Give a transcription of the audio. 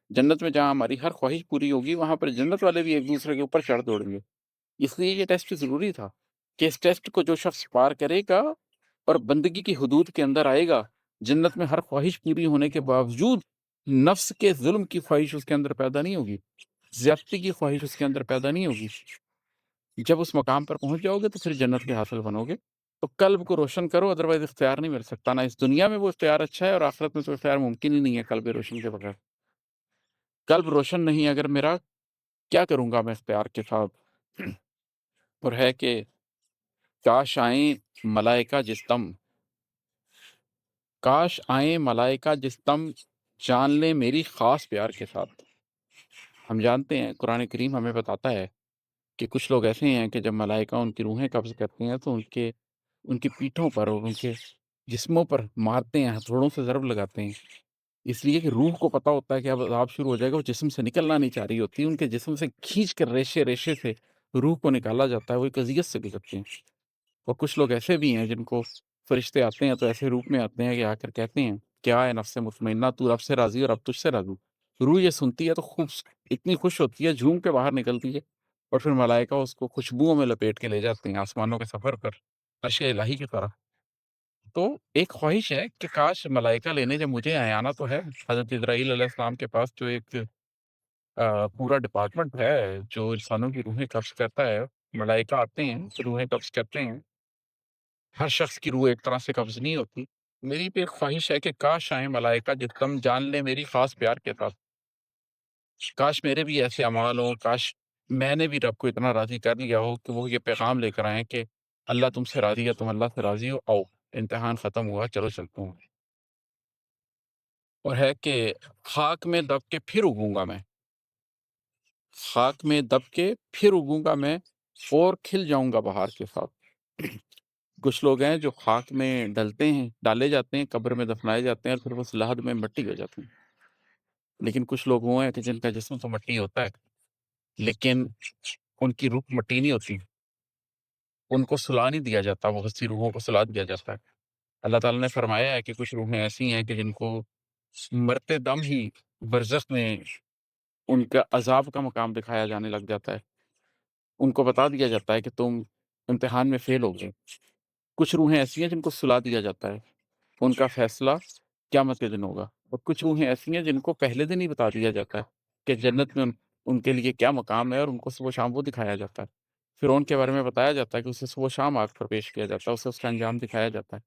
جنت میں جہاں ہماری ہر خواہش پوری ہوگی، وہاں پر جنت والے بھی ایک دوسرے کے اوپر چڑھ دوڑیں گے۔ اس لیے یہ ٹیسٹ ضروری تھا کہ اس ٹیسٹ کو جو شخص پار کرے گا اور بندگی کی حدود کے اندر آئے گا، جنت میں ہر خواہش پوری ہونے کے باوجود نفس کے ظلم کی خواہش اس کے اندر پیدا نہیں ہوگی، زیادتی کی خواہش اس کے اندر پیدا نہیں ہوگی۔ جب اس مقام پر پہنچ جاؤ گے تو پھر جنت کے حاصل بنو گے۔ تو قلب کو روشن کرو، ادروائز اختیار نہیں مل سکتا، نہ اس دنیا میں وہ اختیار اچھا ہے اور آخرت میں تو اختیار ممکن ہی نہیں ہے قلب روشن کے بغیر۔ قلب روشن نہیں اگر میرا، کیا کروں گا میں اختیار کے ساتھ؟ اور ہے کہ کاش آئیں ملائکہ جس دم، کاش آئیں ملائکہ جس دم، جان لیں میری خاص پیار کے ساتھ۔ ہم جانتے ہیں قرآن کریم ہمیں بتاتا ہے کہ کچھ لوگ ایسے ہیں کہ جب ملائکہ ان کی روحیں قبض کرتے ہیں تو ان کی پیٹھوں پر اور ان کے جسموں پر مارتے ہیں، ہتھوڑوں سے ضرب لگاتے ہیں، اس لیے کہ روح کو پتہ ہوتا ہے کہ اب عذاب شروع ہو جائے گا، وہ جسم سے نکلنا نہیں چاہ رہی ہوتی، ان کے جسم سے کھینچ کر ریشے ریشے سے روح کو نکالا جاتا ہے، وہ ایک اذیت سے گزرتے ہیں۔ اور کچھ لوگ ایسے بھی ہیں جن کو فرشتے آتے ہیں تو ایسے روپ میں آتے ہیں کہ آ کر کہتے ہیں کیا ہے نفس مطمئنہ، تو رب سے راضی اور اب تجھ سے راضی۔ روح یہ سنتی ہے تو خوب اتنی خوش ہوتی ہے، جھوم کے باہر نکلتی ہے، اور پھر ملائکہ اس کو خوشبوؤں میں لپیٹ کے لے جاتے ہیں آسمانوں کے سفر پر، عرش الہی کی طرف۔ تو ایک خواہش ہے کہ کاش ملائکہ لینے جب مجھے آئے، آنا تو ہے حضرت جبرائیل علیہ السلام کے پاس، جو ایک پورا ڈپارٹمنٹ ہے جو انسانوں کی روحیں قبض کرتا ہے۔ ملائکہ آتے ہیں، روحیں قبض کرتے ہیں، ہر شخص کی روح ایک طرح سے قبض نہیں ہوتی۔ میری بھی ایک خواہش ہے کہ کاش آئیں ملائکہ جس دم، جان لے میری خاص پیار کے ساتھ۔ کاش میرے بھی ایسے اعمال ہوں، کاش میں نے بھی رب کو اتنا راضی کر لیا ہو کہ وہ یہ پیغام لے کر آئیں کہ اللہ تم سے راضی ہے، تم اللہ سے راضی ہو، آؤ امتحان ختم ہوا، چلو چلتا ہوں۔ اور ہے کہ خاک میں دب کے پھر اگوں گا میں، خاک میں دب کے پھر اگوں گا میں، اور کھل جاؤں گا بہار کے ساتھ۔ کچھ لوگ ہیں جو خاک میں ڈلتے ہیں، ڈالے جاتے ہیں، قبر میں دفنائے جاتے ہیں، اور پھر وہ اس لحد میں مٹی ہو جاتے ہیں۔ لیکن کچھ لوگ وہ ہیں کہ جن کا جسم تو مٹی ہوتا ہے لیکن ان کی روح مٹی نہیں ہوتی، ان کو سلا نہیں دیا جاتا، بہت سی روحوں کو سلا دیا جاتا ہے۔ اللہ تعالیٰ نے فرمایا ہے کہ کچھ روحیں ایسی ہیں کہ جن کو مرتے دم ہی برزخ میں ان کا عذاب کا مقام دکھایا جانے لگ جاتا ہے، ان کو بتا دیا جاتا ہے کہ تم امتحان میں فیل ہو گئے۔ کچھ روحیں ایسی ہیں جن کو سلا دیا جاتا ہے، ان کا فیصلہ قیامت کے دن ہوگا۔ اور کچھ روحیں ایسی ہیں جن کو پہلے دن ہی بتا دیا جاتا ہے کہ جنت میں ان کے لیے کیا مقام ہے، اور ان کو صبح و شام وہ دکھایا جاتا ہے۔ فرعون کے بارے میں بتایا جاتا ہے کہ اسے صبح و شام آگ پر پیش کیا جاتا ہے، اسے اس کا انجام دکھایا جاتا ہے۔